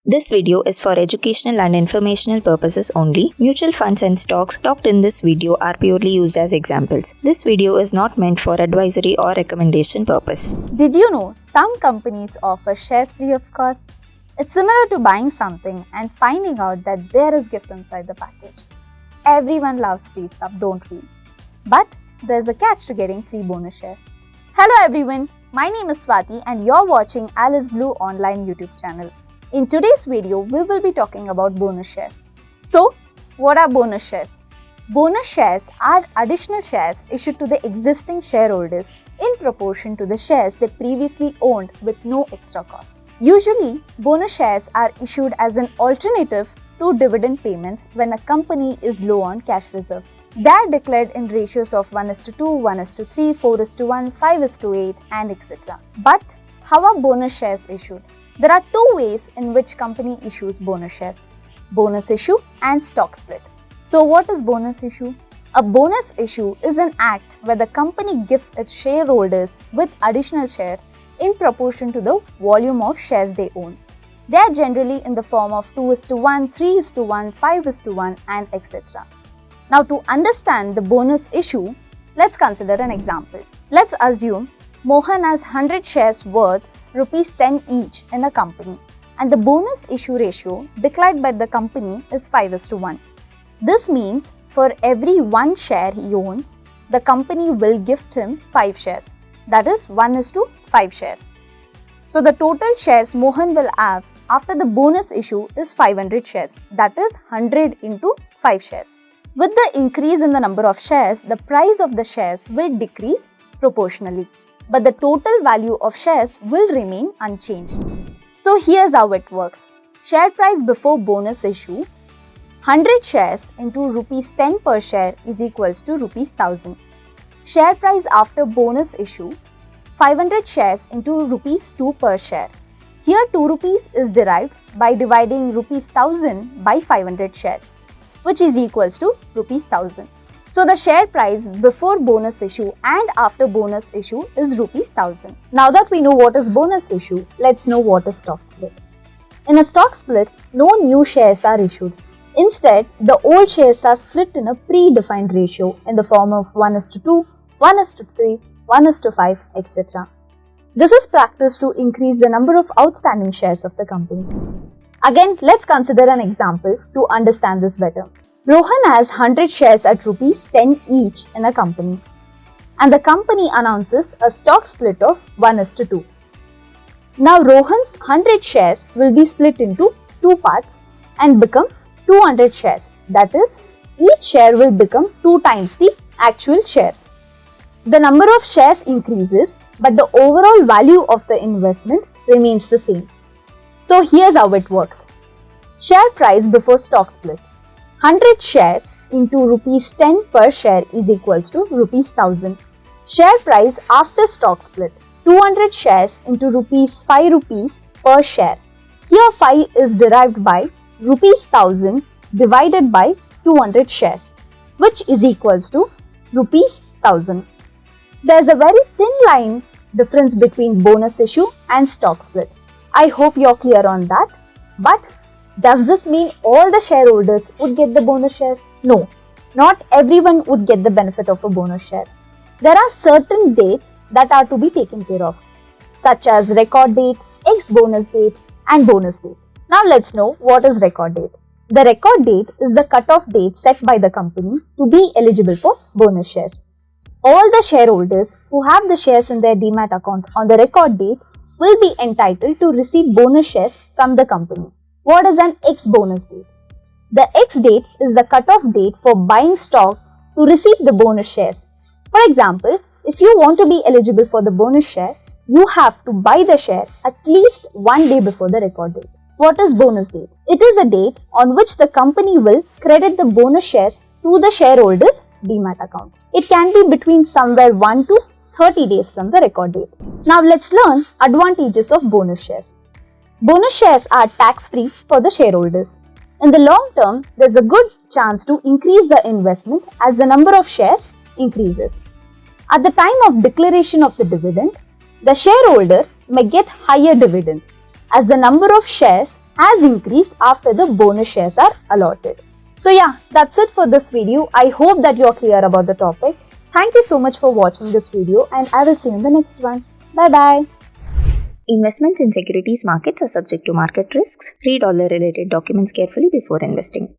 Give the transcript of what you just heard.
This video is for educational and informational purposes only. Mutual funds and stocks talked in this video are purely used as examples. This video is not meant for advisory or recommendation purpose. Did you know some companies offer shares free of cost? It's similar to buying something and finding out that there is gift inside the package. Everyone loves free stuff, don't we? But there's a catch to getting free bonus shares. Hello everyone, my name is Swati and you're watching Alice Blue online YouTube channel. In today's video, we will be talking about bonus shares. So, what are bonus shares? Bonus shares are additional shares issued to the existing shareholders in proportion to the shares they previously owned with no extra cost. Usually, bonus shares are issued as an alternative to dividend payments when a company is low on cash reserves. They are declared in ratios of 1:2, 1:3, 4:1, 5:8 and etc. But how are bonus shares issued? There are two ways in which company issues bonus shares: bonus issue and stock split. So what is bonus issue? A bonus issue is an act where the company gives its shareholders with additional shares in proportion to the volume of shares they own. They are generally in the form of 2:1, 3:1, 5:1 and etc. Now to understand the bonus issue, let's consider an example. Let's assume Mohan has 100 shares worth Rs 10 each in a company and the bonus issue ratio declared by the company is 5:1. This means for every 1 share he owns, the company will gift him 5 shares, that is 1:5 shares. So the total shares Mohan will have after the bonus issue is 500 shares, that is 100 into 5 shares. With the increase in the number of shares, the price of the shares will decrease proportionally, but the total value of shares will remain unchanged. So here's how it works. Share price before bonus issue: 100 shares into Rs 10 per share is equals to Rs 1000. Share price after bonus issue: 500 shares into Rs 2 per share. Here 2 rupees is derived by dividing Rs 1000 by 500 shares, which is equals to Rs 1000. So the share price before bonus issue and after bonus issue is Rs 1000. Now that we know what is bonus issue, let's know what is stock split. In a stock split, no new shares are issued. Instead, the old shares are split in a predefined ratio in the form of 1:2, 1:3, 1:5, etc. This is practiced to increase the number of outstanding shares of the company. Again, let's consider an example to understand this better. Rohan has 100 shares at Rs 10 each in a company and the company announces a stock split of 1:2. Now Rohan's 100 shares will be split into 2 parts and become 200 shares. That is, each share will become 2 times the actual shares. The number of shares increases, but the overall value of the investment remains the same. So here's how it works. Share price before stock split: 100 shares into Rs 10 per share is equals to Rs 1000. Share price after stock split: 200 shares into Rs 5 per share. Here 5 is derived by Rs 1000 divided by 200 shares, which is equals to Rs 1000. There is a very thin line difference between bonus issue and stock split. I hope you're clear on that. But does this mean all the shareholders would get the bonus shares? No, not everyone would get the benefit of a bonus share. There are certain dates that are to be taken care of, such as record date, ex-bonus date, and bonus date. Now let's know what is record date. The record date is the cutoff date set by the company to be eligible for bonus shares. All the shareholders who have the shares in their demat account on the record date will be entitled to receive bonus shares from the company. What is an ex-bonus date? The ex-date is the cutoff date for buying stock to receive the bonus shares. For example, if you want to be eligible for the bonus share, you have to buy the share at least 1 day before the record date. What is bonus date? It is a date on which the company will credit the bonus shares to the shareholders' demat account. It can be between somewhere 1 to 30 days from the record date. Now let's learn advantages of bonus shares. Bonus shares are tax-free for the shareholders. In the long term, there is a good chance to increase the investment as the number of shares increases. At the time of declaration of the dividend, the shareholder may get higher dividends as the number of shares has increased after the bonus shares are allotted. So yeah, that's it for this video. I hope that you're clear about the topic. Thank you so much for watching this video and I will see you in the next one. Bye bye. Investments in securities markets are subject to market risks. Read all the related documents carefully before investing.